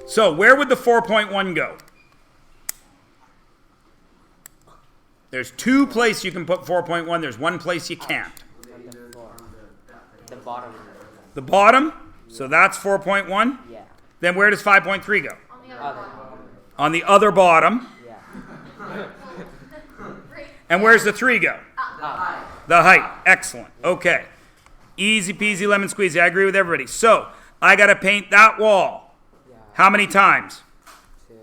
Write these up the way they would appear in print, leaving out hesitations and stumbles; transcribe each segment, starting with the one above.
So where would the 4.1 go? There's two places you can put 4.1. There's one place you can't. The bottom. The bottom? So that's 4.1? Yeah. Then where does 5.3 go? Other. On the other bottom. Yeah. And where's the 3 go? Up. The height. Excellent. Okay. Easy peasy lemon squeezy. I agree with everybody. So I got to paint that wall. Yeah. How many times? 2.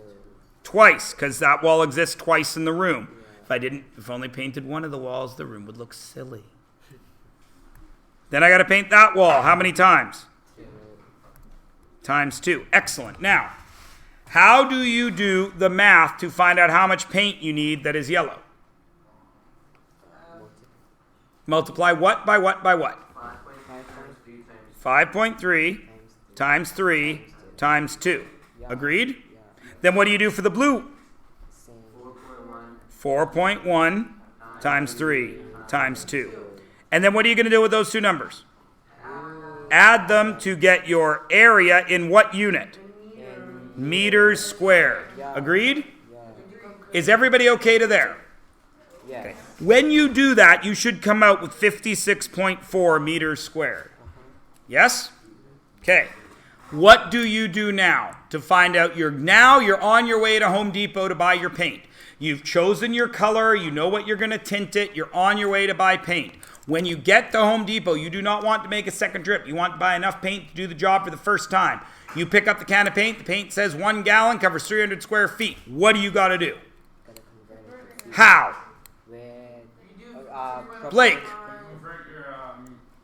Twice, because that wall exists twice in the room. If only painted one of the walls, the room would look silly. Then I got to paint that wall. How many times? 2. Times 2. Excellent. Now, how do you do the math to find out how much paint you need that is yellow? Multiply what by what by what? 5.3 times 3 times 2. Agreed? Yeah. Then what do you do for the blue? Same. 4.1 times 3 times 2. And then what are you going to do with those two numbers? Add them to get your area in what unit? Meters squared. Agreed? Yeah. Is everybody okay to there? Yeah. Okay. When you do that, you should come out with 56.4 meters squared. Yes? Okay. What do you do now to find out you're on your way to Home Depot to buy your paint? You've chosen your color, you know what you're going to tint it, you're on your way to buy paint. When you get to Home Depot, you do not want to make a second trip. You want to buy enough paint to do the job for the first time. You pick up the can of paint, the paint says 1 gallon, covers 300 square feet. What do you got to do? Gotta convert it. How? With Blake. Convert your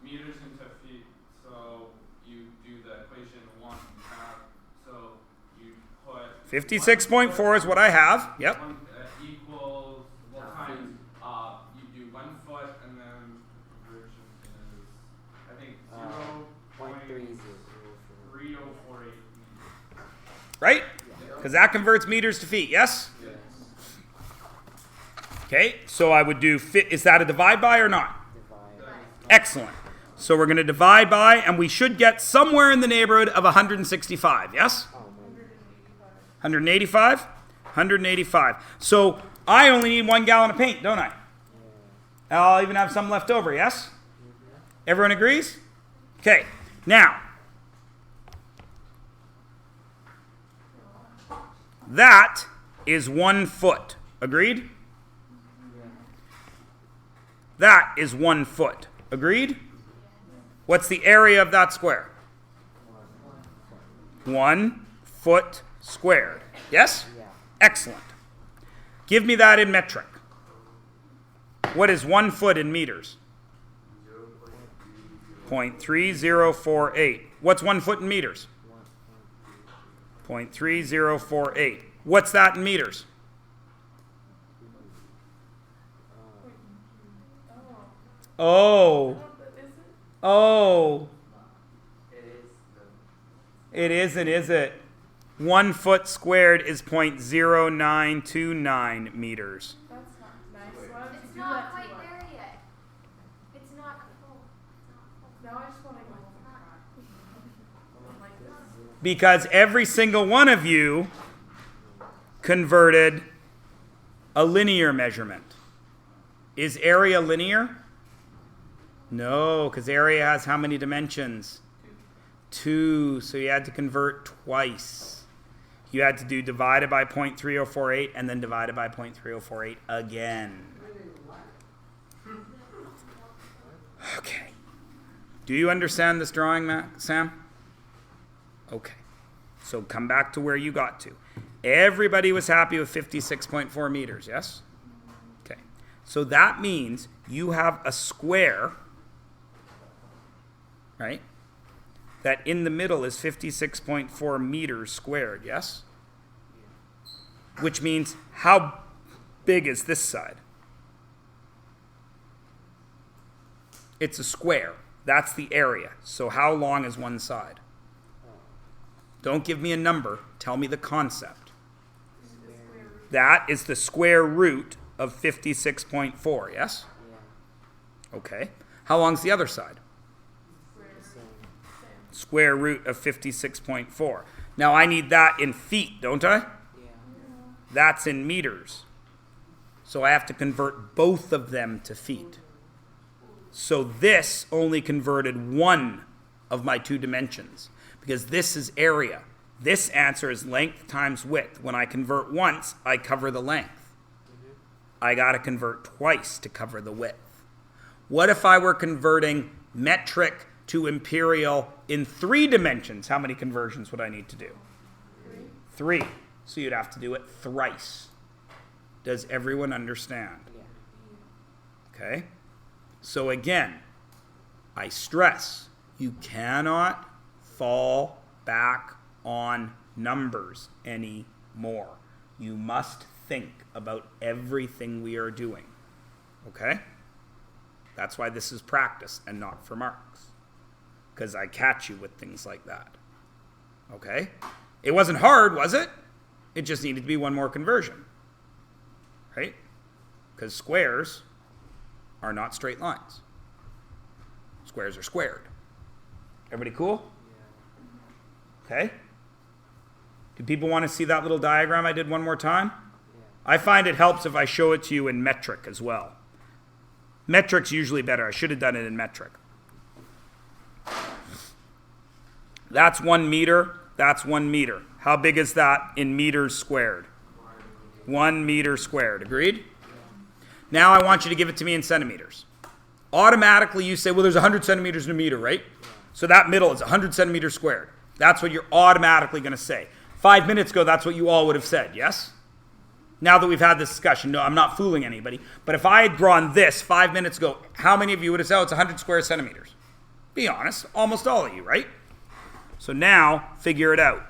meters into feet, so you do the equation 1 half. So you put 56.4 is what I have. Yep. equals times you do 1 foot, and then conversion is I think 0.3048. Right? Because that converts meters to feet. Yes? Yes. Okay. So I would do, is that a divide by or not? divide. Excellent. So we're going to divide by, and we should get somewhere in the neighborhood of 165. Yes? Oh, man. 185? 185. So I only need 1 gallon of paint, don't I? Yeah. I'll even have some left over, yes? Everyone agrees? Okay. Now, that is 1 foot. Agreed? Yeah. That is 1 foot. Agreed? What's the area of that square? 1 foot squared. Yes? Yeah. Excellent. Give me that in metric. What is 1 foot in meters? 0.3048. What's 1 foot in meters? 0.3048. What's that in meters? Oh. Oh. It isn't, is it? 1 foot squared is 0.0929 meters. That's not nice. Why don't you It's do not that quite to us? there yet. It's not full. Now I just want to go home and cry. Like this. Because every single one of you converted a linear measurement. Is area linear? No, because area has how many dimensions? 2. So you had to convert twice. You had to do divided by 0.3048 and then divided by 0.3048 again. Okay. Do you understand this drawing, Sam? Okay. So come back to where you got to. Everybody was happy with 56.4 meters, yes? Okay. So that means you have a square, right? That in the middle is 56.4 meters squared, yes? Which means how big is this side? It's a square. That's the area. So how long is one side? Don't give me a number. Tell me the concept. That is the square root of 56.4, yes? Yeah. Okay. How long's the other side? The same. Square root of 56.4. Now I need that in feet, don't I? Yeah. That's in meters. So I have to convert both of them to feet. So this only converted one of my two dimensions because this is area. This answer is length times width. When I convert once, I cover the length. I got to convert twice to cover the width. What if I were converting metric to imperial in 3 dimensions? How many conversions would I need to do? 3. So you'd have to do it thrice. Does everyone understand? Yeah. Okay? So again, I stress, you cannot fall back on numbers anymore. You must think about everything we are doing. Okay? That's why this is practice and not for marks. Because I catch you with things like that. Okay? It wasn't hard, was it? It just needed to be one more conversion. Right? Because squares are not straight lines. Squares are squared. Everybody cool? Okay? Do people want to see that little diagram I did one more time? Yeah. I find it helps if I show it to you in metric as well. Metric's usually better. I should have done it in metric. That's 1 meter. That's 1 meter. How big is that in meters squared? 1 meter squared. Agreed? Now I want you to give it to me in centimeters. Automatically you say, well, there's 100 centimeters in a meter, right? So that middle is 100 centimeters squared. That's what you're automatically going to say. 5 minutes ago, that's what you all would have said, yes? Now that we've had this discussion, no, I'm not fooling anybody. But if I had drawn this 5 minutes ago, how many of you would have said, oh, it's 100 square centimeters? Be honest, almost all of you, right? So now, figure it out.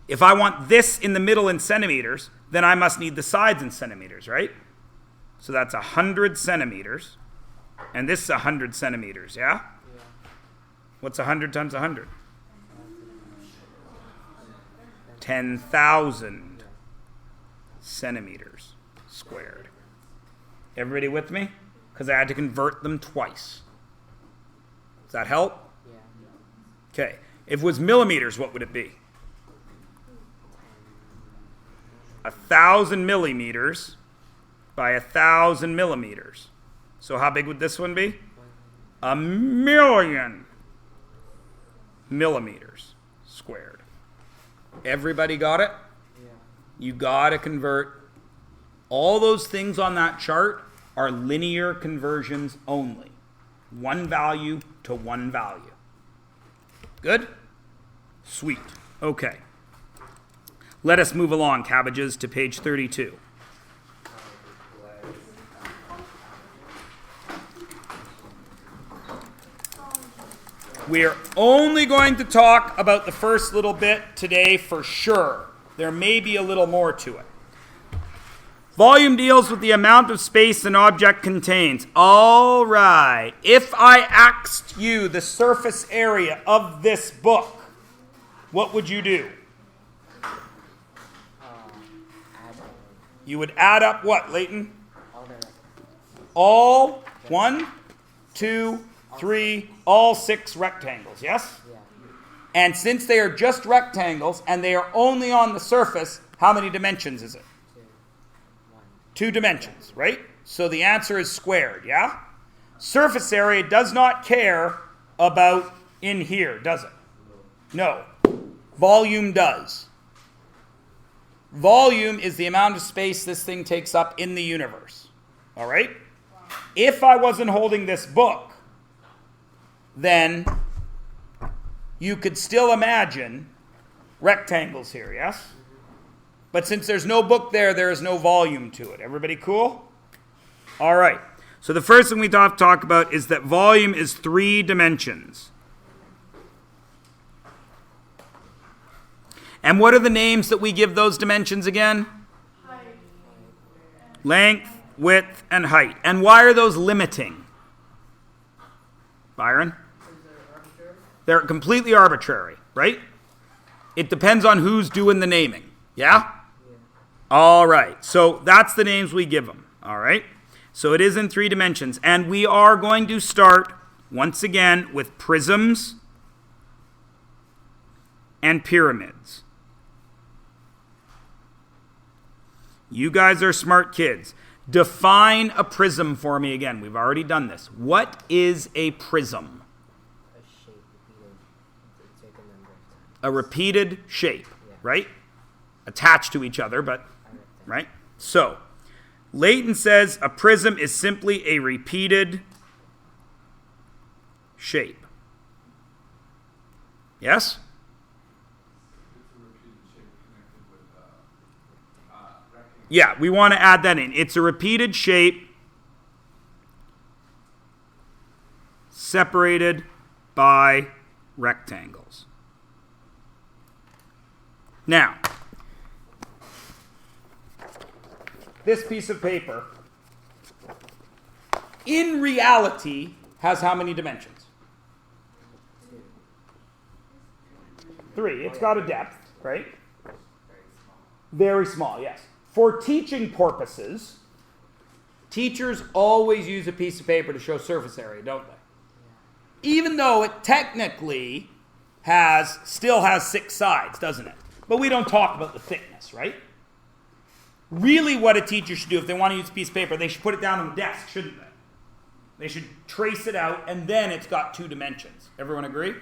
If I want this in the middle in centimeters, then I must need the sides in centimeters, right? So that's 100 centimeters. And this is 100 centimeters, yeah? Yeah. What's 100 times 100? 10,000 centimeters squared. Everybody with me? Because I had to convert them twice. Does that help? Yeah. Okay. If it was millimeters, what would it be? 1,000 millimeters by 1,000 millimeters. So how big would this one be? 1,000,000 millimeters squared. Everybody got it? Yeah. You got to convert. All those things on that chart are linear conversions only. One value to one value. Good? Sweet. Okay. Let us move along, cabbages, to page 32. We are only going to talk about the first little bit today for sure. There may be a little more to it. Volume deals with the amount of space an object contains. All right. If I asked you the surface area of this book, what would you do? Add You would add up what, Leighton? all the All 1, 2, 3, all 6 rectangles, yes? yeah. And since they are just rectangles and they are only on the surface, how many dimensions is it? 2, 1. 2 dimensions, right? So the answer is squared, yeah? Surface area does not care about in here, does it? No. Volume does. Volume is the amount of space this thing takes up in the universe. All right? If I wasn't holding this book, then you could still imagine rectangles here, yes? But since there's no book there, there is no volume to it. Everybody cool? All right. So the first thing we have to talk about is that volume is 3 dimensions. And what are the names that we give those dimensions again? Height. Length, width, and height. And why are those limiting? Byron? They're completely arbitrary, right? It depends on who's doing the naming. Yeah? All right. So that's the names we give them. All right? So it is in 3 dimensions. And we are going to start, once again, with prisms and pyramids. You guys are smart kids. Define a prism for me again. We've already done this. What is a prism? A shape repeated a certain number of times. A repeated shape, Yeah. right? Attached to each other, but, A rectangle. right? So, Leighton says a prism is simply a repeated shape. Yes? It's a repeated shape connected with rectangle. Yeah, we want to add that in. It's a repeated shape separated by rectangles. Now, this piece of paper, in reality, has how many dimensions? 3. It's got a depth, right? Very small, yes. For teaching purposes, teachers always use a piece of paper to show surface area, don't they? Even though it technically still has 6 sides, doesn't it? But we don't talk about the thickness, right? Really what a teacher should do, if they want to use a piece of paper, they should put it down on the desk, shouldn't they? They should trace it out, and then it's got 2 dimensions. Everyone agree?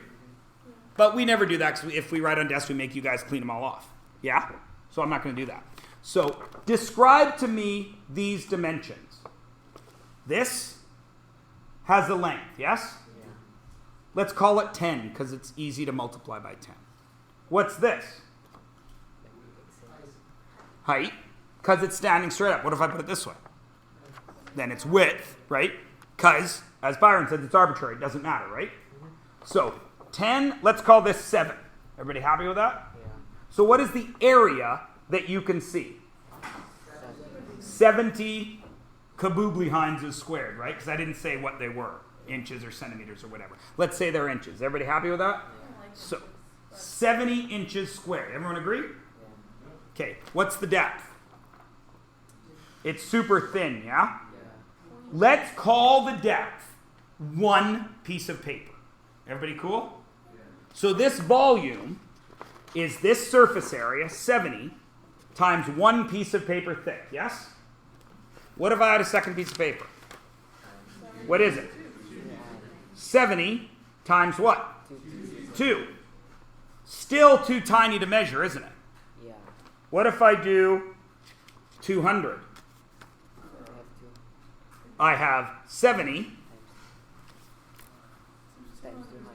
But we never do that, because if we write on desks, we make you guys clean them all off. Yeah? So I'm not going to do that. So describe to me these dimensions. This has a length, yes? Yeah. Let's call it 10, because it's easy to multiply by 10. What's this? Height, because it's standing straight up. What if I put it this way? Then it's width, right? Because, as Byron said, it's arbitrary. It doesn't matter, right? So 10, let's call this 7. Everybody happy with that? Yeah. So what is the area that you can see? 70 kabooblihinds squared, right? Because I didn't say what they were, inches or centimeters or whatever. Let's say they're inches. Everybody happy with that? So 70 inches squared. Everyone agree? Okay, what's the depth? It's super thin, yeah? Let's call the depth 1 piece of paper. Everybody cool? So this volume is this surface area, 70, times 1 piece of paper thick, yes? What if I had a second piece of paper? What is it? 70 times what? 2. Still too tiny to measure, isn't it? Yeah. What if I do 200? I have 70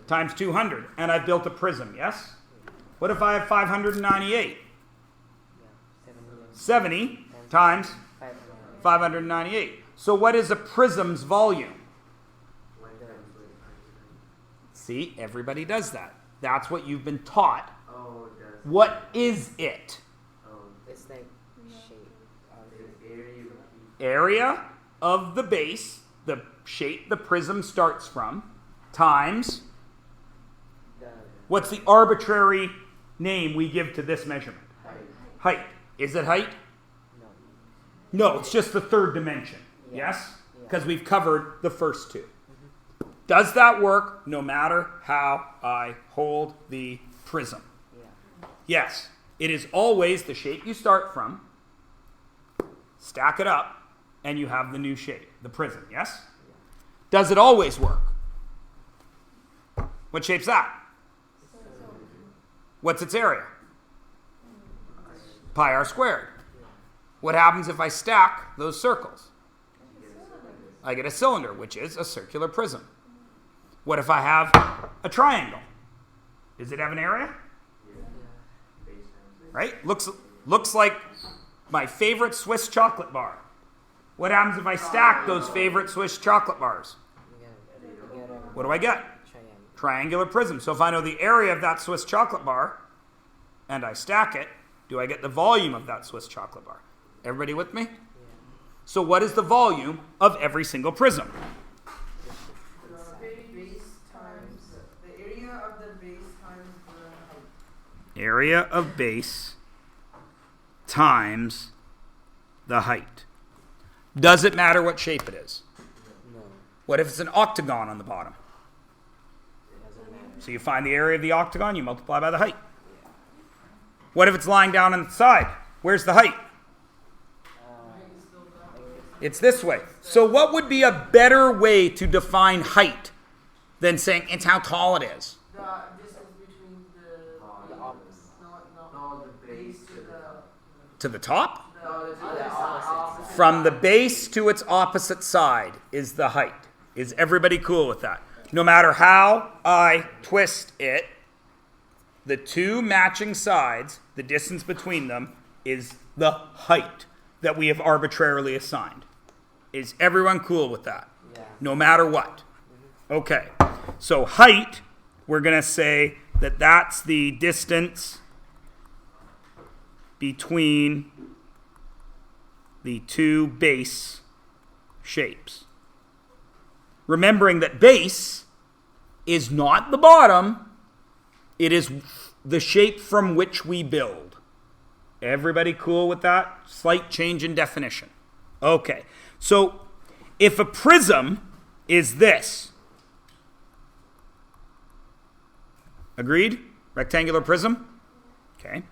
times 200, and I've built a prism, yes? What if I have 598? 70 times 598. So what is a prism's volume? See, everybody does that. That's what you've been taught. What is it? It's like shape. Area of the base, the shape the prism starts from, times, what's the arbitrary name we give to this measurement? Height. Is it height? No. No, it's just the third dimension. Yeah. Yes? Yeah. Because we've covered the first 2. Does that work no matter how I hold the prism? Yeah. Yes. It is always the shape you start from, stack it up, and you have the new shape, the prism, yes? Does it always work? What shape's that? What's its area? Pi r squared. What happens if I stack those circles? I get a cylinder, which is a circular prism. What if I have a triangle? Does it have an area? Right? Looks like my favorite Swiss chocolate bar. What happens if I stack those favorite Swiss chocolate bars? What do I get? Triangular prism. So if I know the area of that Swiss chocolate bar and I stack it, do I get the volume of that Swiss chocolate bar? Everybody with me? So what is the volume of every single prism? The area of the base times the height. Area of base times the height. Does it matter what shape it is? No. What if it's an octagon on the bottom? Doesn't matter. So you find the area of the octagon, you multiply by the height. What if it's lying down on the side? Where's the height? It's this way. So what would be a better way to define height than saying it's how tall it is? The distance between the opposite. No, the base to the To the top? other side. From the base to its opposite side is the height. Is everybody cool with that? No matter how I twist it, the two matching sides, the distance between them, is the height that we have arbitrarily assigned. Is everyone cool with that? Yeah. No matter what. Okay. So height, we're going to say that that's the distance between the two base shapes. Remembering that base is not the bottom, it is the shape from which we build. Everybody cool with that? Slight change in definition. Okay. So if a prism is this, agreed? Rectangular prism? Okay.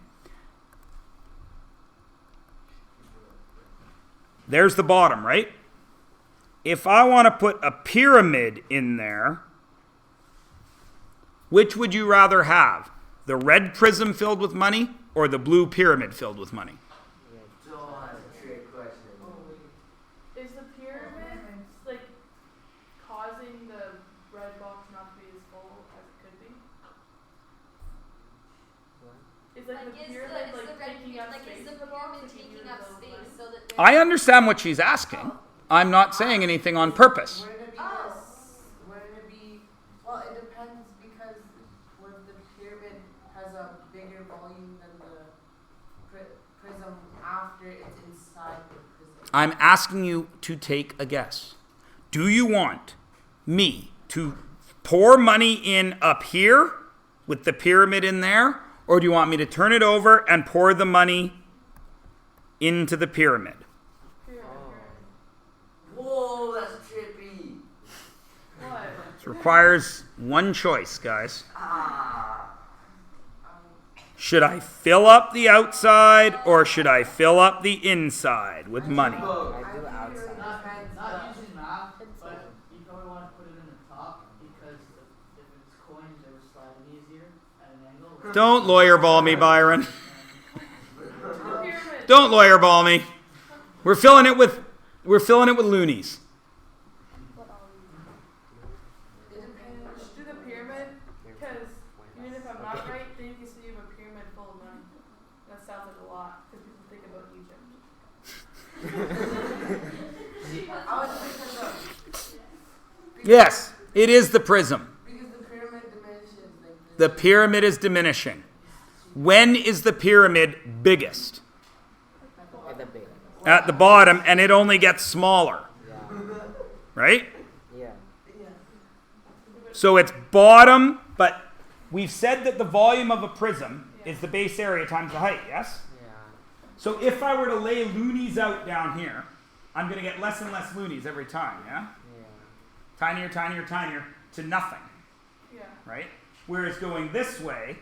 There's the bottom, right? If I want to put a pyramid in there, which would you rather have? The red prism filled with money or the blue pyramid filled with money? Is the pyramid like causing the red box not to be as full as it could be? Is like the pyramid taking up space in the box? I understand what she's asking. I'm not saying anything on purpose. Wouldn't it be this? Wouldn't it be? Well, it depends because when the pyramid has a bigger volume than the prism after it's inside the prism. I'm asking you to take a guess. Do you want me to pour money in up here with the pyramid in there, or do you want me to turn it over and pour the money into the pyramid? Whoa, that's trippy. What? This requires one choice, guys. Should I fill up the outside or should I fill up the inside with money? I do outside. Not using math, but you probably want to put it in the top because if it's coins, they were sliding easier at an angle. Don't lawyer ball me, Byron. Pyramid. Don't lawyer ball me. We're filling it with loonies. Just do the pyramid, because even if I'm not right, then you can see you have a pyramid full of money. That sounds like a lot, because people think about Egypt. I was thinking of Yes, it is the prism. because the pyramid diminishes like The pyramid is diminishing. When is the pyramid biggest? At the big. At the bottom, and it only gets smaller, Yeah. right? Yeah. So it's bottom, but we've said that the volume of a prism is the base area times the height, yes? Yeah. So if I were to lay loonies out down here, I'm going to get less and less loonies every time, yeah? Yeah. Tinier, tinier, tinier to nothing, Yeah. right? Whereas going this way,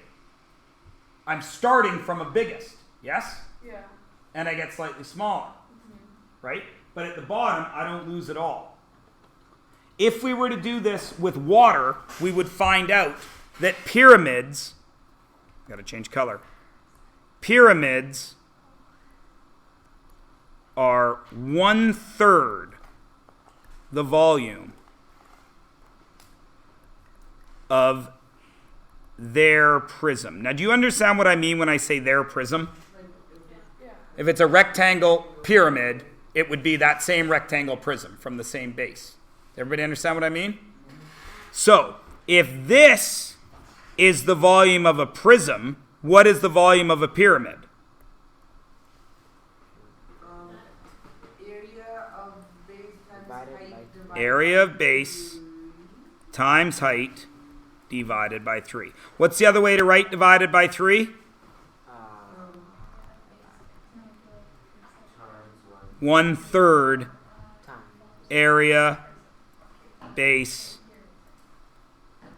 I'm starting from a biggest, yes? Yeah. And I get slightly smaller, right? But at the bottom, I don't lose at all. If we were to do this with water, we would find out that pyramids, got to change color, pyramids are 1/3 the volume of their prism. Now, do you understand what I mean when I say their prism? Yeah. If it's a rectangle pyramid, it would be that same rectangle prism from the same base. Everybody understand what I mean? So, if this is the volume of a prism, what is the volume of a pyramid? area of base times Divided by height three. divided Area of base times height divided by 3. What's the other way to write divided by 3? 1/3 Time. area base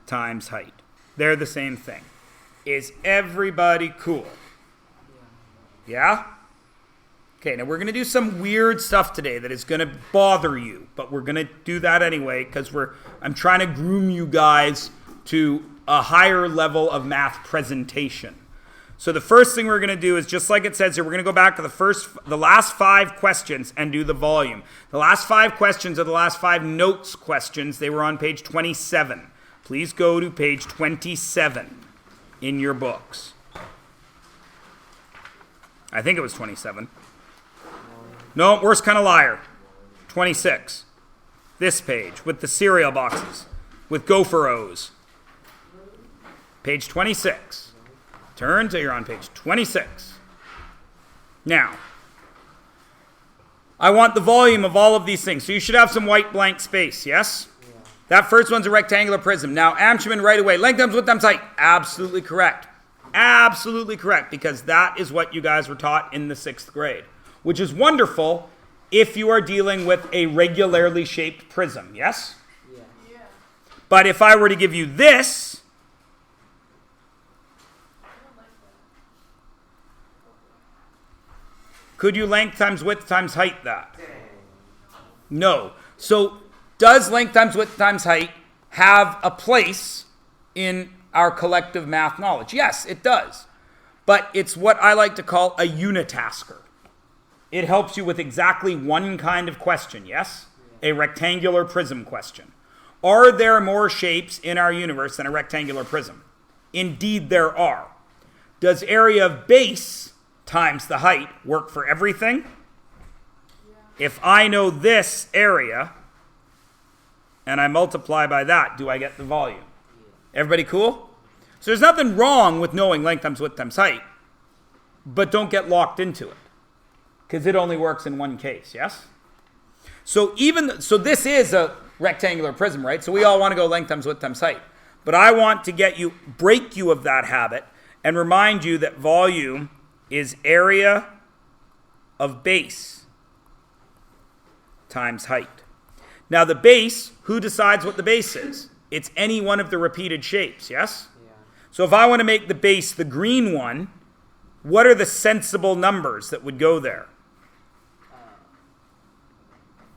times height. They're the same thing. Is everybody cool? Yeah? Okay, now we're going to do some weird stuff today that is going to bother you, but we're going to do that anyway because I'm trying to groom you guys to a higher level of math presentation. So the first thing we're going to do is, just like it says here, we're going to go back to the last 5 questions and do the volume. The last 5 questions are the last 5 notes questions. They were on page 27. Please go to page 27 in your books. I think it was 27. No, worst kind of liar. 26. This page with the cereal boxes with gopher O's. Page 26. Turn till you're on page 26. Now, I want the volume of all of these things. So you should have some white blank space, yes? Yeah. That first one's a rectangular prism. Now, Ammerman right away. Length times width times height. Absolutely correct. Absolutely correct, because that is what you guys were taught in the 6th grade, which is wonderful if you are dealing with a regularly shaped prism, yes? Yeah. Yeah. But if I were to give you this, I don't like that. could you length times width times height that? No. So does length times width times height have a place in our collective math knowledge? Yes, it does. But it's what I like to call a unitasker. It helps you with exactly one kind of question, yes? A rectangular prism question. Are there more shapes in our universe than a rectangular prism? Indeed there are. Does area of base times the height work for everything? If I know this area and I multiply by that, do I get the volume? Everybody cool? So there's nothing wrong with knowing length times width times height, but don't get locked into it, because it only works in one case, yes? So so this is a rectangular prism, right? So we all want to go length times width times height. But I want to break you of that habit and remind you that volume is area of base times height. Now the base, who decides what the base is? It's any one of the repeated shapes, yes? Yeah. So if I want to make the base the green one, what are the sensible numbers that would go there?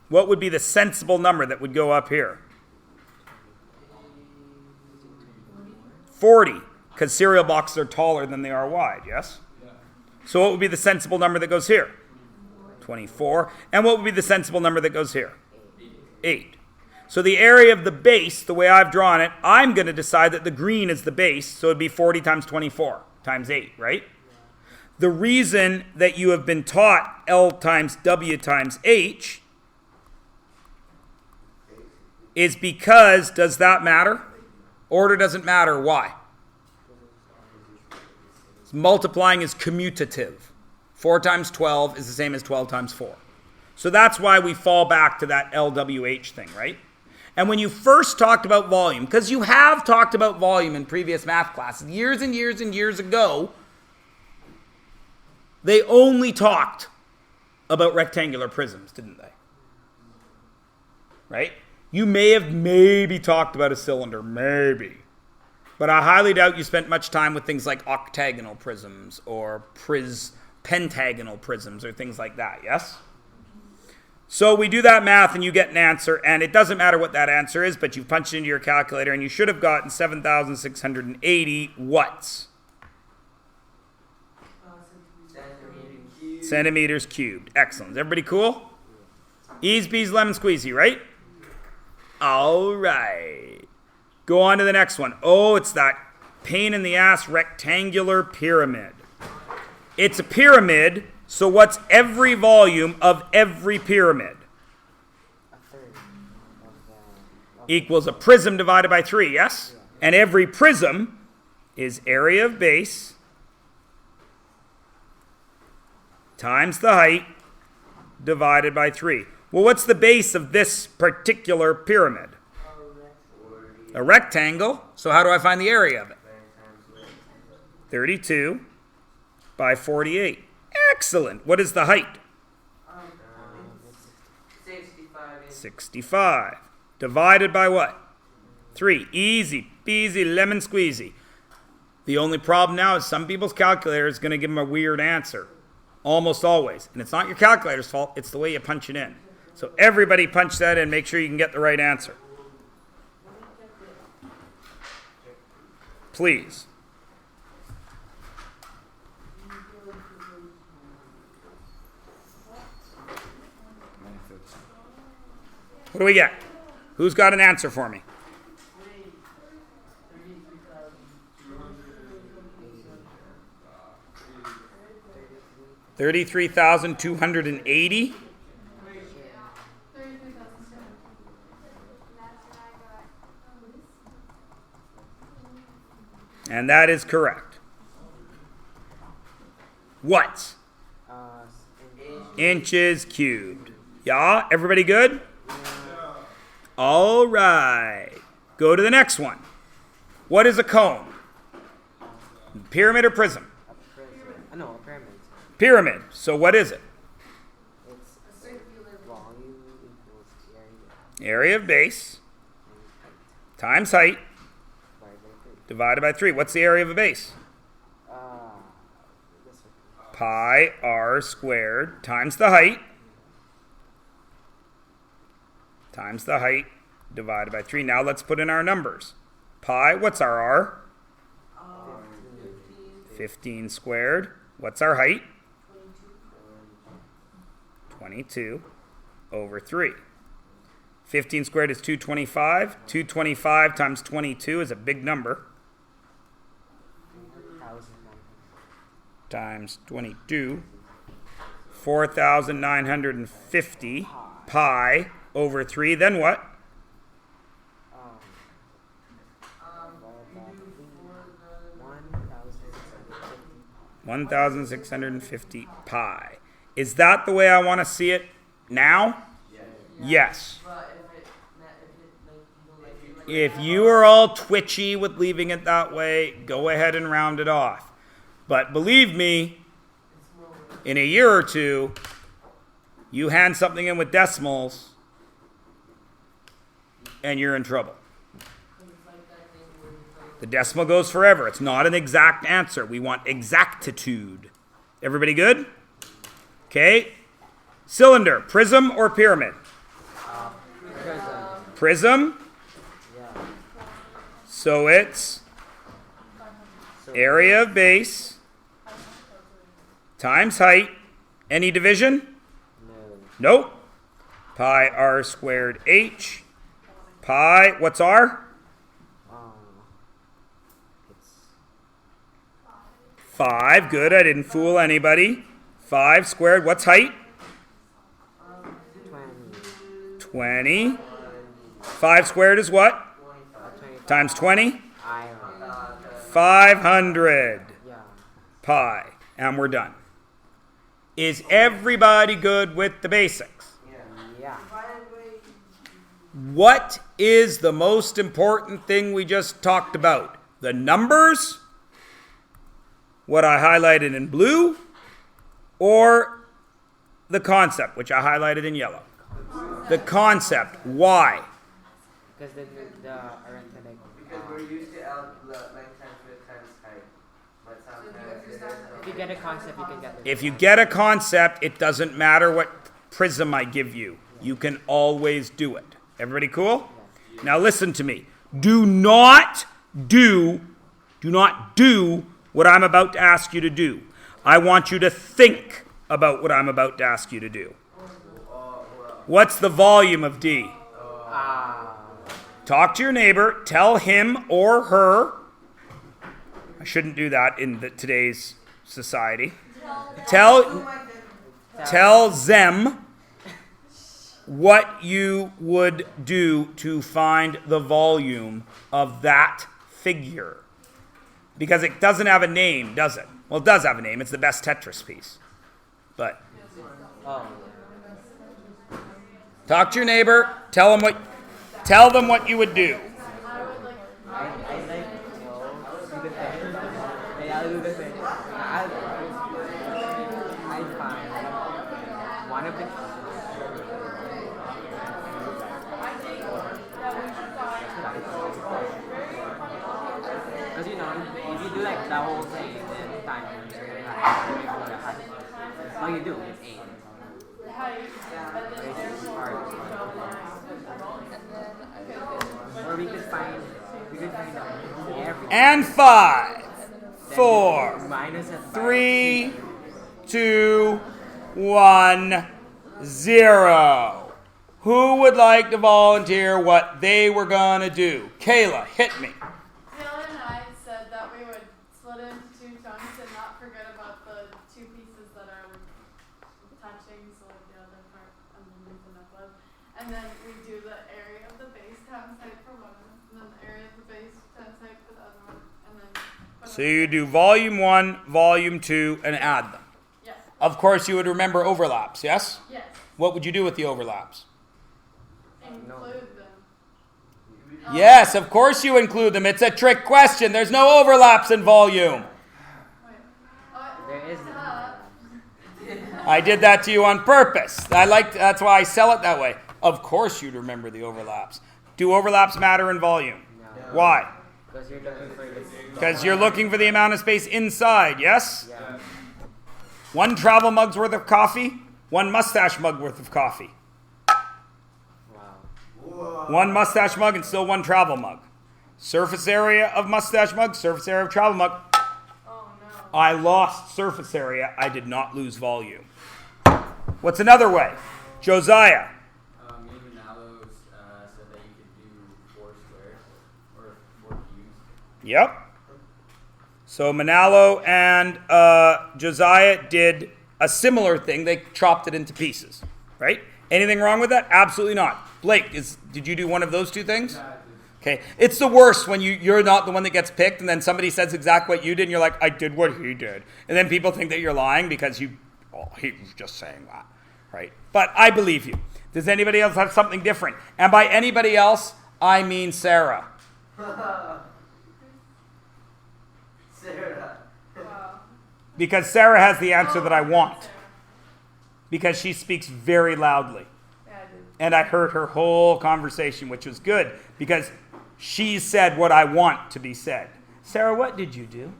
What would be the sensible number that would go up here? 40, because cereal boxes are taller than they are wide, yes? Yeah. So what would be the sensible number that goes here? 24. And what would be the sensible number that goes here? 8. So the area of the base, the way I've drawn it, I'm going to decide that the green is the base, so it would be 40 times 24 times 8, right? The reason that you have been taught L times W times H is because, does that matter? Order doesn't matter. Why? Multiplying is commutative. 4 times 12 is the same as 12 times 4. So that's why we fall back to that LWH thing, right? And when you first talked about volume, because you have talked about volume in previous math classes, years and years and years ago, they only talked about rectangular prisms, didn't they? Right? You may have maybe talked about a cylinder, maybe. But I highly doubt you spent much time with things like octagonal prisms or pentagonal prisms or things like that, yes? So we do that math and you get an answer, and it doesn't matter what that answer is, but you've punched into your calculator and you should have gotten 7,680 watts. Centimeters cubed. Excellent. Is everybody cool? Ease, bees, lemon squeezy, right? All right. Go on to the next one. Oh, it's that pain in the ass rectangular pyramid. It's a pyramid, so what's every volume of every pyramid? A third of Equals a prism divided by 3, yes? And every prism is area of base times the height divided by 3. Well, what's the base of this particular pyramid? A rectangle. So how do I find the area of it? 32 by 48. Excellent. What is the height? 65. Divided by what? 3. Easy peasy lemon squeezy. The only problem now is some people's calculator is going to give them a weird answer. almost always. And it's not your calculator's fault, it's the way you punch it in. So everybody punch that in, make sure you can get the right answer. Please. What do we get? Who's got an answer for me? 33,280. That's what I got. And that is correct. What? Inches cubed. Yeah? Everybody good? All right. Go to the next one. What is a cone? Pyramid or prism? No, a pyramid. Pyramid. So what is it? It's a circular volume equals the Area of base times height divided by 3. What's the area of a base? this one. Pi r squared times the height divided by 3. Now let's put in our numbers. Pi, what's our r? 15 squared. What's our height? 22 over 3. 15 squared is 225. 225 times 22 is a big number. Times 22. 4,950 pi over 3. Then what? 1,650 pi. Is that the way I want to see it now? Yes. If you are all twitchy with leaving it that way, go ahead and round it off. But believe me, in a year or two, you hand something in with decimals, and you're in trouble. The decimal goes forever. It's not an exact answer. We want exactitude. Everybody good? Okay. Cylinder, prism or pyramid? Prism. So it's area of base times height. Any division? Nope. Pi r squared h. Pi, what's r? 5. Good, I didn't fool anybody. 5 squared, what's height? 20. 5 squared is what? Times 20? 500 pi. And we're done. Is everybody good with the basics? Yeah. What is the most important thing we just talked about? The numbers? What I highlighted in blue? Or the concept, which I highlighted in yellow? The concept. Why? Because the arithmetic. Because we're used to length times width times height. But sometimes If you get a concept, you can get the. If you get a concept, it doesn't matter what prism I give you. You can always do it. Everybody cool? Now listen to me. Do not do what I'm about to ask you to do. I want you to think about what I'm about to ask you to do. What's the volume of D? Talk to your neighbor. Tell him or her. I shouldn't do that in today's society. Tell them what you would do to find the volume of that figure. Because it doesn't have a name, does it? Well, it does have a name. It's the best Tetris piece. But talk to your neighbor. Tell them what you would do. I'll do the thing. I find one of the. Because if you do like the whole thing, then time. Oh, you do. It's 8. The height, and then therefore you know the volume. Or we could find everything. And 5, 4, Minus a 3, 2, 1, 0. Who would like to volunteer what they were going to do? Kayla, hit me. Taylor and I said that we would split it into 2 chunks and not forget about the 2 pieces that are touching, so like the other part underneath the web. And then we do the area of the base times height for one, and then the area of the base times height for the other one, and then. So you do volume 1, volume 2, and add them. Yes. Of course, you would remember overlaps, yes? Yes. What would you do with the overlaps? Include them. Yes, of course you include them. It's a trick question. There's no overlaps in volume. Wait. There is I did that to you on purpose. That's why I sell it that way. Of course you'd remember the overlaps. Do overlaps matter in volume? No. Why? Because you're looking for this. Because you're looking for the amount of space inside, yes? Yeah. 1 travel mug's worth of coffee, 1 mustache mug worth of coffee. Wow. 1 mustache mug and still 1 travel mug. Surface area of mustache mug, surface area of travel mug. Oh no. I lost surface area. I did not lose volume. What's another way? Josiah. Me and Manalo said that you could do 4 squares or 4 cubes. Yep. So Manalo and Josiah did a similar thing. They chopped it into pieces, right? Anything wrong with that? Absolutely not. Blake, did you do one of those 2 things? Okay. It's the worst when you're not the one that gets picked and then somebody says exactly what you did and you're like, I did what he did. And then people think that you're lying because he was just saying that, right? But I believe you. Does anybody else have something different? And by anybody else, I mean Sarah. Sarah. Wow. Because Sarah has the answer that I want. Because she speaks very loudly. Yeah, I did. And I heard her whole conversation, which was good. Because she said what I want to be said. Sarah, what did you do?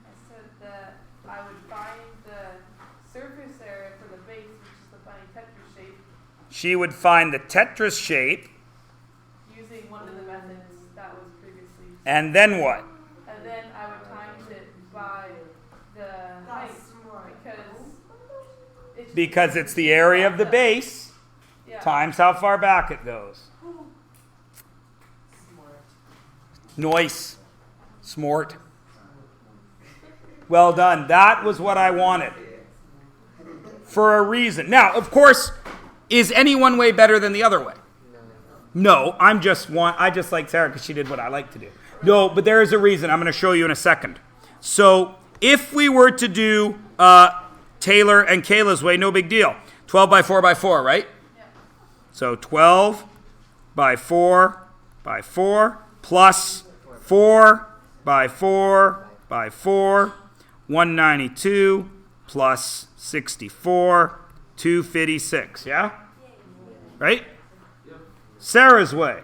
I said that I would find the surface area for the base, which is the funny Tetris shape, She would find the Tetris shape. using one of the methods that was previously. And then what? And then I would times it by the height Because it's the area of the base yeah. times how far back it goes. Noise. Smart. Well done. That was what I wanted. For a reason. Now, of course, is any one way better than the other way? No, I just like Sarah because she did what I like to do. No, but there is a reason. I'm going to show you in a second. So if we were to do Taylor and Kayla's way, no big deal. 12 by 4 by 4, right? Yeah. So 12 by 4 by 4 plus 4 by 4 by 4, 192 plus 64, 256, yeah? Right? Sarah's way.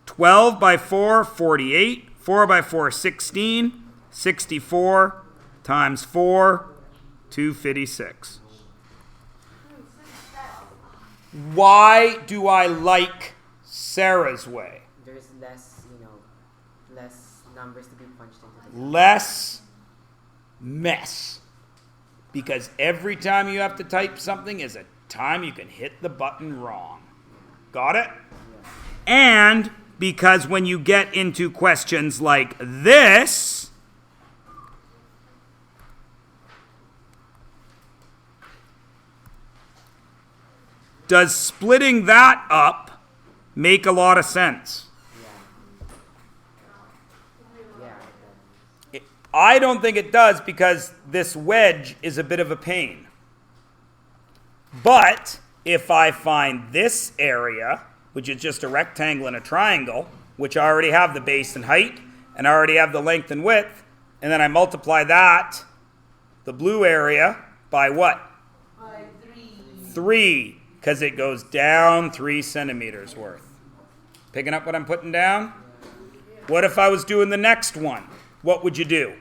12 by 4, 48. 4 by 4, 16. 64 times 4, 256. Why do I like Sarah's way? There's less, less numbers to be punched into. Less mess. Because every time you have to type something is a time you can hit the button wrong. Got it? And because when you get into questions like this, does splitting that up make a lot of sense? Yeah. I don't think it does because this wedge is a bit of a pain. But if I find this area, which is just a rectangle and a triangle, which I already have the base and height, and I already have the length and width, and then I multiply that, the blue area, by what? By 3. 3, because it goes down 3 centimeters worth. Picking up what I'm putting down? What if I was doing the next one? What would you do?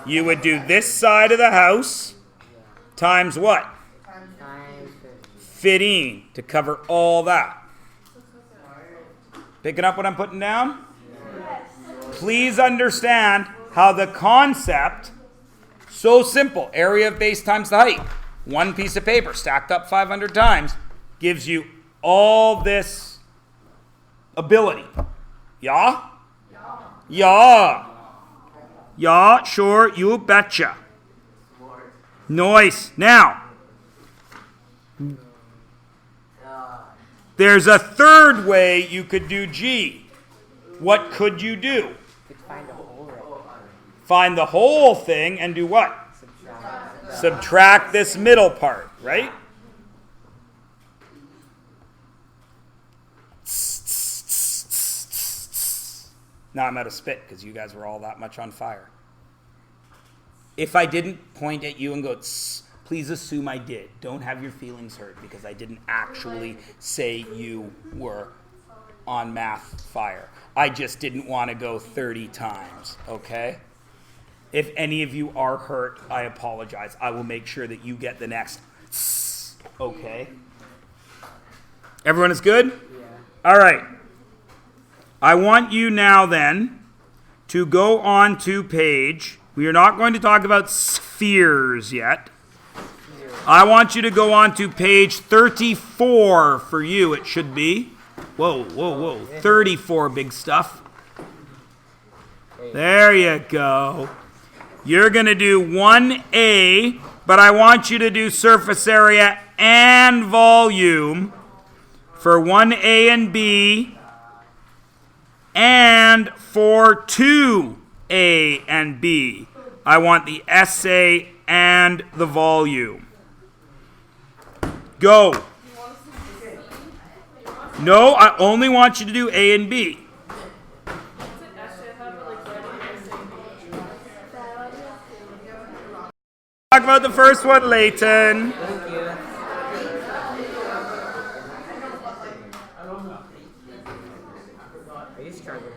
You would do this side of the house times what? Times Times 50. 15 to cover all that. Picking up what I'm putting down? Please understand how the concept, so simple, area of base times the height. One piece of paper stacked up 500 times gives you all this ability. Yeah? Yeah. Yeah, sure, you betcha. Nice. Now, there's a third way you could do G. What could you do? You could find a hole right. Find the whole thing and do what? Subtract. Subtract this middle part, right? Now I'm out of spit because you guys were all that much on fire. If I didn't point at you and go, tss, please assume I did. Don't have your feelings hurt because I didn't actually say you were on math fire. I just didn't want to go 30 times, okay? If any of you are hurt, I apologize. I will make sure that you get the next tss, okay? Everyone is good? Yeah. All right. I want you now then to go on to page. We are not going to talk about spheres yet. I want you to go on to page 34 for you, it should be. Whoa, whoa, whoa. 34, big stuff. There you go. You're going to do 1A, but I want you to do surface area and volume for 1A and B and for 2A and B. I want the SA and the volume. Go. No, I only want you to do A and B. Talk about the first one, Leighton. Thank you. Are you struggling?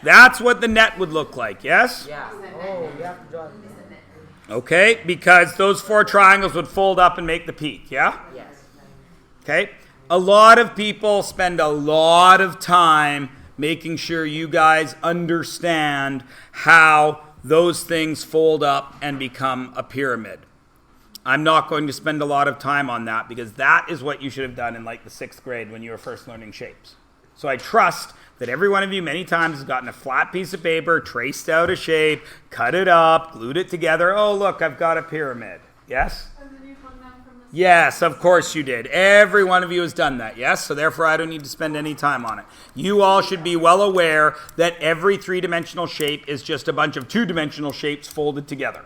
That's what the net would look like, yes? Yeah. Oh, you have to draw. Okay, because those four triangles would fold up and make the peak, yeah? Yes. Okay? A lot of people spend a lot of time making sure you guys understand how those things fold up and become a pyramid. I'm not going to spend a lot of time on that because that is what you should have done in like the 6th grade when you were first learning shapes. So I trust that every one of you many times has gotten a flat piece of paper, traced out a shape, cut it up, glued it together. Oh, look, I've got a pyramid. Yes? And then you hung them from the Yes, of course you did. Every one of you has done that, yes? So therefore I don't need to spend any time on it. You all should be well aware that every 3-dimensional shape is just a bunch of 2-dimensional shapes folded together.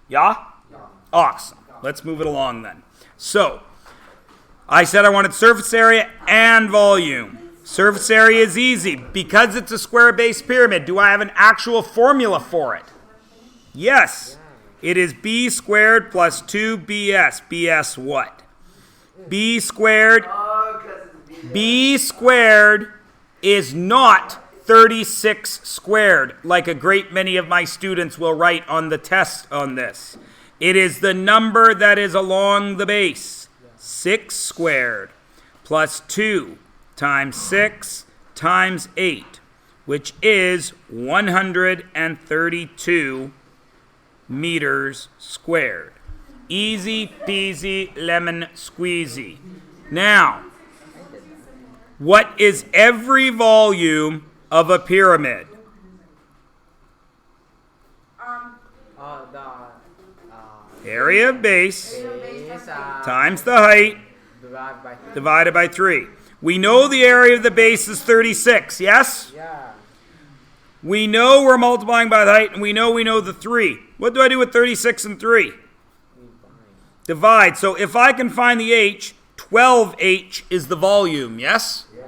Yeah? Awesome. Let's move it along then. So, I said I wanted surface area and volume. Surface area is easy. Because it's a square-based pyramid, do I have an actual formula for it? Yes. It is b squared plus 2bs. bs what? b squared. B squared is not 36 squared, like a great many of my students will write on the test on this. It is the number that is along the base. 6 squared plus 2 times 6 times 8, which is 132 meters squared. Easy peasy lemon squeezy. Now, what is every volume of a pyramid? Area of base times the height divided by 3. We know the area of the base is 36, yes? Yeah. We know we're multiplying by the height, and we know the 3. What do I do with 36 and 3? Divide. So if I can find the h, 12h is the volume, yes? Yeah.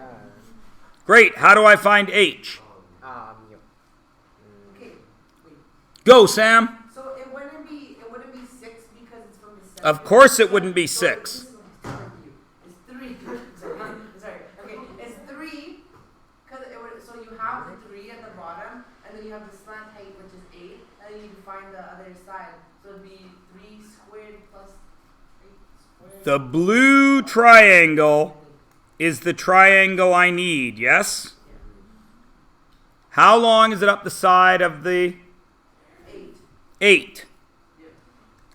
Great. How do I find h? Yeah. Okay, wait. Go, Sam. So it wouldn't be 6 because it's from the 7. Of course it wouldn't be 6. It's 3. Sorry. Okay, it's 3 you have the 3 at the bottom, and then you have the slant height, which is 8, and then you find the other side. So it'd be 3 squared plus 8 squared. The blue triangle is the triangle I need, yes? How long is it up the side of the 8. 8?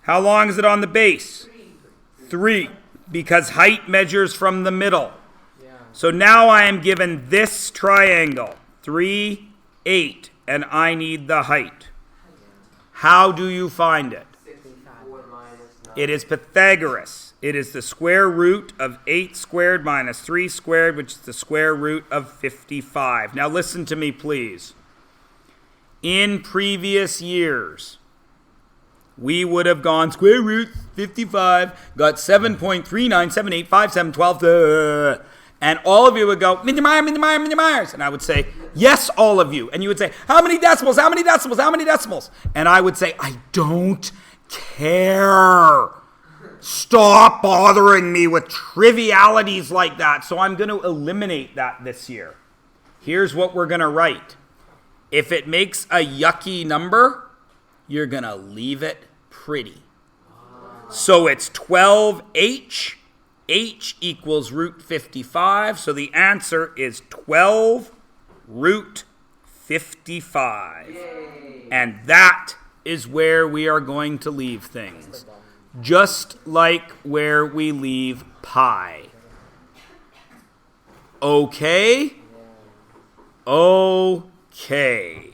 How long is it on the base? 3. Because height measures from the middle. Yeah. So now I am given this triangle, 3, 8, and I need the height. How do you find it? 64 minus 9. It is Pythagoras. It is the square root of 8 squared minus 3 squared, which is the square root of 55. Now listen to me, please. In previous years, we would have gone square root 55, got 7.39785712, and all of you would go, Mr. Myers. And I would say, yes, all of you. And you would say, how many decimals, how many decimals, how many decimals? And I would say, I don't care. Stop bothering me with trivialities like that. So I'm going to eliminate that this year. Here's what we're going to write. If it makes a yucky number, you're going to leave it pretty. So it's 12h. H equals root 55. So the answer is 12 root 55. Yay. And that is where we are going to leave things. Just like where we leave pi. Okay? Okay.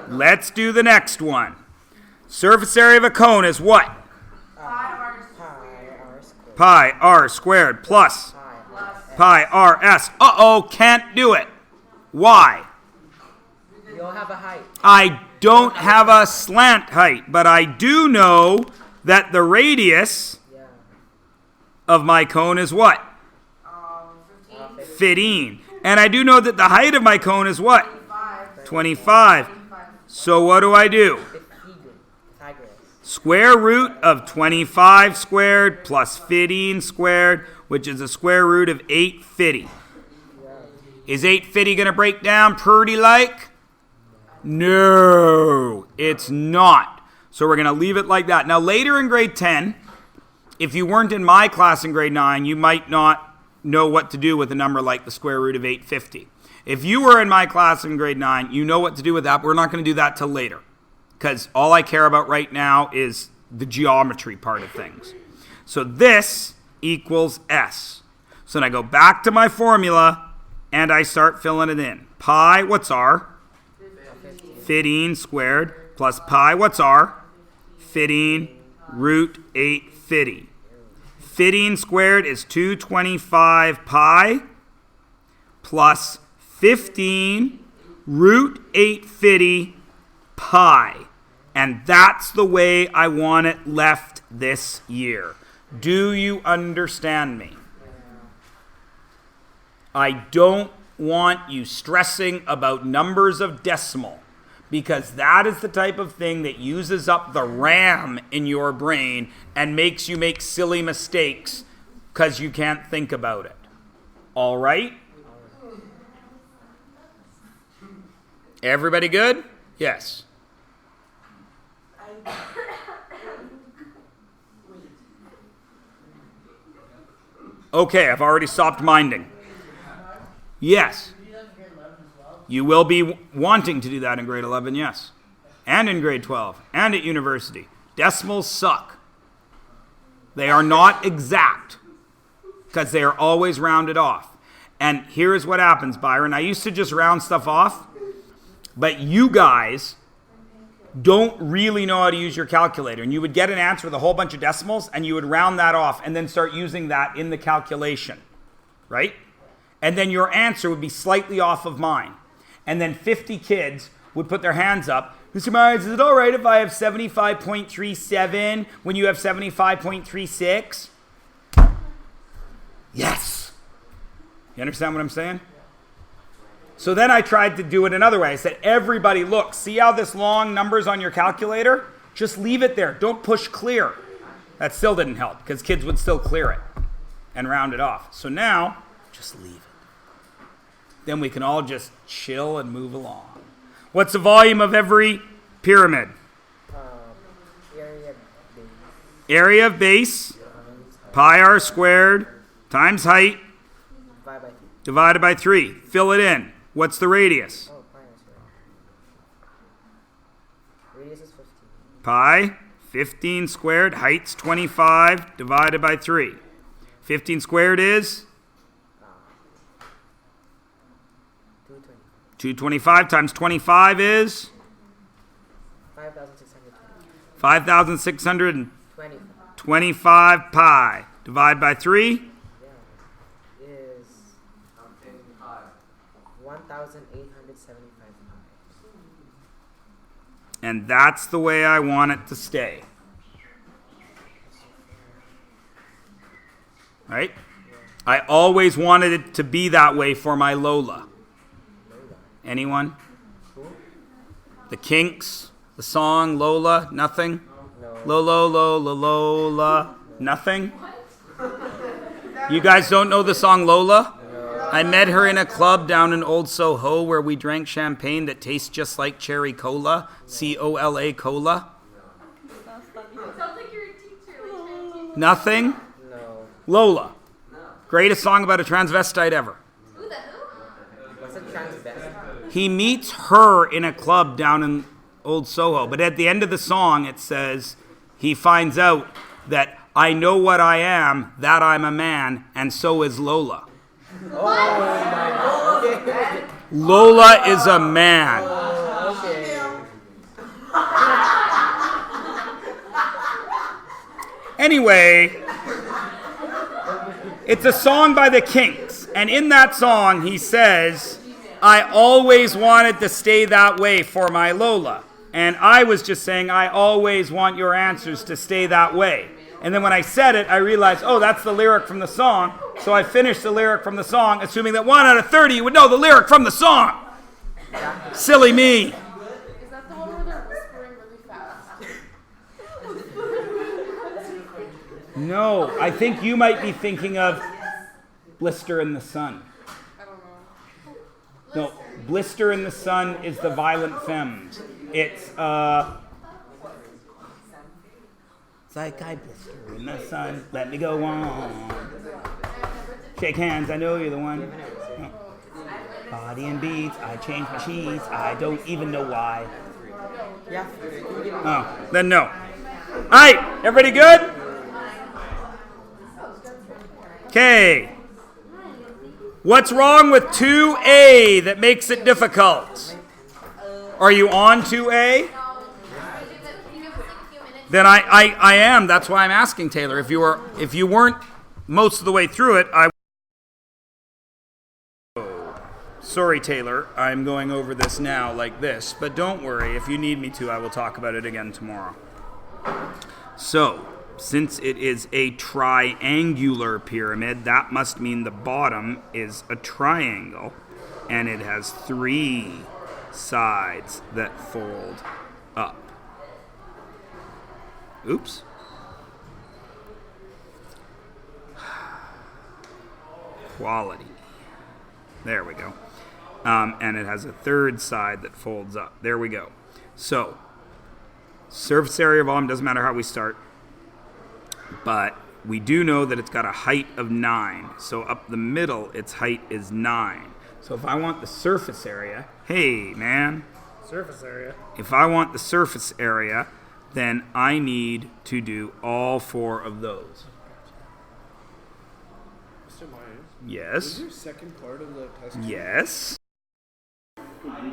Let's do the next one. Surface area of a cone is what? Pi r squared plus pi r s. Uh-oh, can't do it. Why? You don't have a height. I don't have a slant height, but I do know that the radius of my cone is what? 15. And I do know that the height of my cone is what? 25. So what do I do? Square root of 25 squared plus 15 squared, which is the square root of 850. Is 850 going to break down pretty like? No, it's not. So we're going to leave it like that. Now later in grade 10, if you weren't in my class in grade 9, you might not know what to do with a number like the square root of 850. If you were in my class in grade 9, you know what to do with that. But we're not going to do that till later. Because all I care about right now is the geometry part of things. So this equals S. So then I go back to my formula and I start filling it in. Pi, what's R? 15 squared plus pi, what's R? 15 root 850. 15 squared is 225 pi plus 15 root 850 pi. And that's the way I want it left this year. Do you understand me? I don't want you stressing about numbers of decimal, because that is the type of thing that uses up the RAM in your brain and makes you make silly mistakes because you can't think about it. All right? Everybody good? Yes. Okay, I've already stopped minding. Yes. You will be wanting to do that in grade 11, yes. And in grade 12. And at university. Decimals suck. They are not exact. Because they are always rounded off. And here's what happens, Byron. I used to just round stuff off. But you guys don't really know how to use your calculator. And you would get an answer with a whole bunch of decimals, and you would round that off and then start using that in the calculation. Right? And then your answer would be slightly off of mine. And then 50 kids would put their hands up. Mr. Myers, is it all right if I have 75.37 when you have 75.36? Yes. You understand what I'm saying? So then I tried to do it another way. I said, everybody, look, see how this long number's on your calculator? Just leave it there. Don't push clear. That still didn't help because kids would still clear it and round it off. So now, just leave it. then we can all just chill and move along. What's the volume of every pyramid? Area base. Area of base, pi r squared, times height, Divide by 3. divided by 3. Fill it in. What's the radius? Oh, pi is right. Radius is 15. Pi, 15 squared, height's 25, divided by 3. 15 squared is 220. 225 times 25 is 5,620. 5,625 pi. Divide by 3. Yeah. Is Something high. 1,875 pi. And that's the way I want it to stay. Right? I always wanted it to be that way for my Lola. Anyone? The Kinks, the song Lola, nothing? No. Lola, Lola, Lola, nothing? You guys don't know the song Lola? I met her in a club down in Old Soho where we drank champagne that tastes just like cherry cola, C-O-L-A cola. Sounds like you're a teacher. Like Nothing? No. Lola. Greatest song about a transvestite ever. who the who? What's a transvestite? He meets her in a club down in Old Soho, but at the end of the song it says he finds out that I know what I am, that I'm a man, and so is Lola. Oh my god. Okay. Lola is a man. Okay. Anyway, it's a song by the Kinks, and in that song he says, I always wanted to stay that way for my Lola. And I was just saying, I always want your answers to stay that way. And then when I said it, I realized, oh, that's the lyric from the song. So I finished the lyric from the song, assuming that 1 out of 30 you would know the lyric from the song. Silly me. Is that the one where they're whispering really fast? No, I think you might be thinking of Blister in the Sun. I don't know. No, Blister in the Sun is the Violent Femmes. It's like I blister in the sun, let me go on. Shake hands, I know you're the one. Oh. Body and beats, I change my sheets, I don't even know why. Yeah. Oh, then no. Alright, everybody good? Okay. What's wrong with 2A that makes it difficult? Are you on 2A? Then I am. That's why I'm asking, Taylor. If you weren't most of the way through it, I. Sorry, Taylor. I'm going over this now like this, but don't worry. If you need me to, I will talk about it again tomorrow. So, since it is a triangular pyramid, that must mean the bottom is a triangle, and it has 3 sides that fold up. Oops. Quality. There we go. And it has a 3rd side that folds up. There we go. So, surface area volume, doesn't matter how we start. But we do know that it's got a height of 9. So up the middle, its height is 9. So if I want the surface area, hey, man. Surface area. If I want the surface area, then I need to do all 4 of those. Mr. Myers, Yes. is there a second part of the test? Yes.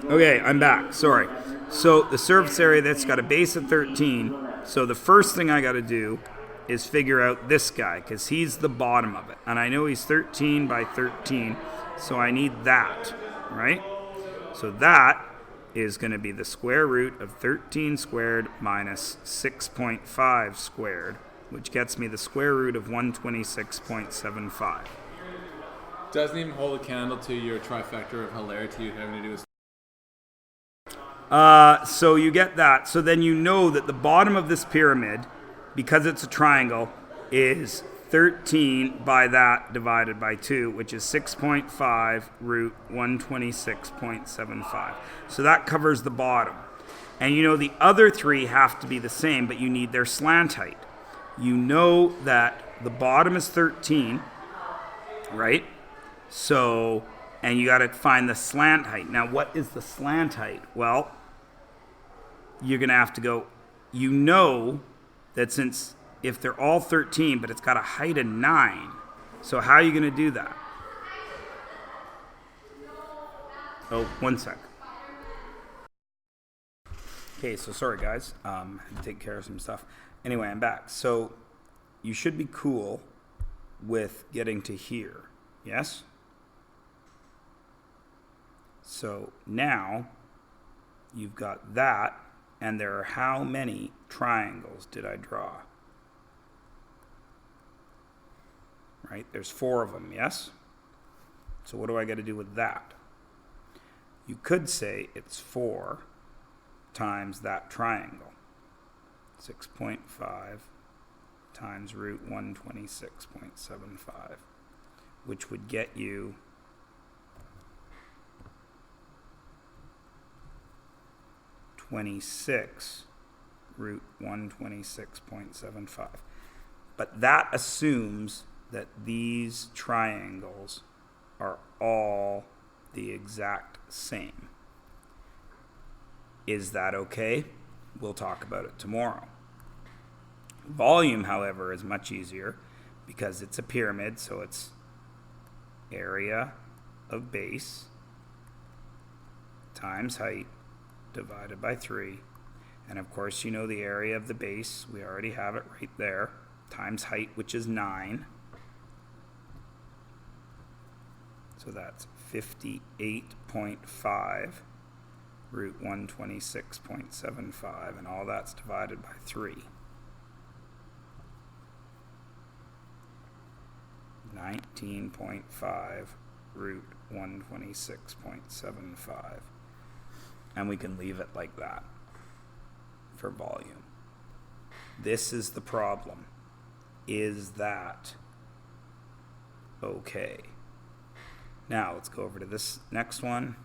Okay, I'm back. Sorry. So the surface area that's got a base of 13. So the first thing I got to do is figure out this guy, because he's the bottom of it. And I know he's 13 by 13, so I need that, right? So that is going to be the square root of 13 squared minus 6.5 squared, which gets me the square root of 126.75. Doesn't even hold a candle to your trifecta of hilarity you're having to do with. So you get that. So then you know that the bottom of this pyramid, because it's a triangle, is 13 by that divided by 2, which is 6.5 root 126.75. So that covers the bottom. And you know the other three have to be the same, but you need their slant height. You know that the bottom is 13, right? So, and you got to find the slant height. Now, what is the slant height? Well, you're going to have to go, you know that since if they're all 13, but it's got a height of 9, so how are you going to do that? Oh, one sec. Okay, so sorry guys, I had to take care of some stuff. Anyway, I'm back. So you should be cool with getting to here, yes? So now you've got that, and there are how many triangles did I draw? Right, there's 4 of them, yes? So what do I got to do with that? You could say it's 4 times that triangle. 6.5 times root 126.75, which would get you 26 root 126.75. But that assumes that these triangles are all the exact same. Is that okay? We'll talk about it tomorrow. Volume, however, is much easier because it's a pyramid, so it's area of base times height divided by 3. And of course, you know the area of the base, we already have it right there, times height, which is 9. So that's 58.5 root 126.75, and all that's divided by 3. 19.5 root 126.75. And we can leave it like that for volume. This is the problem. Is that okay? Now let's go over to this next one.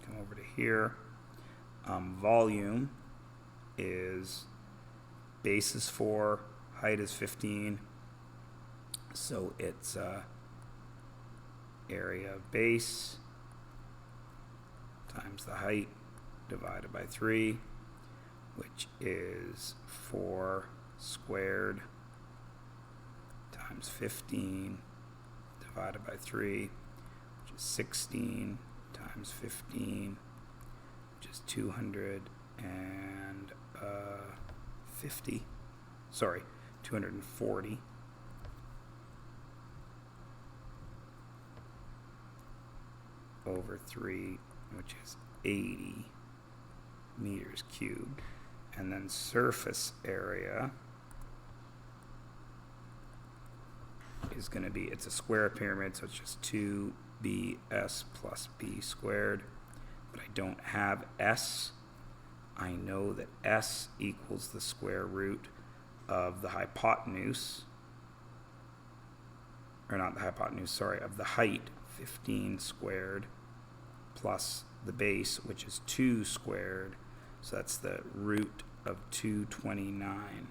Come over to here. Volume is base is 4, height is 15. So it's area of base times the height divided by 3, which is 4 squared times 15 divided by 3, which is 16 times 15, which is 240 over 3, which is 80 meters cubed. And then surface area is going to be, it's a square pyramid, so it's just 2bs plus b squared. But I don't have s. I know that s equals the square root of the hypotenuse, or not the hypotenuse, sorry, of the height, 15 squared, plus the base, which is 2 squared, so that's the root of 229.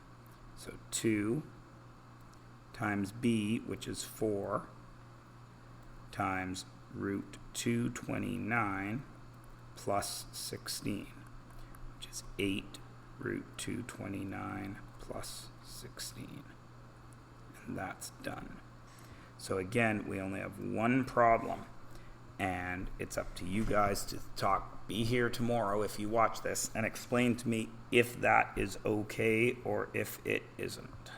So 2 times b, which is 4, times root 229 plus 16, which is 8 root 229 plus 16. And that's done. So again, we only have one problem, and it's up to you guys to talk. Be here tomorrow if you watch this and explain to me if that is okay or if it isn't.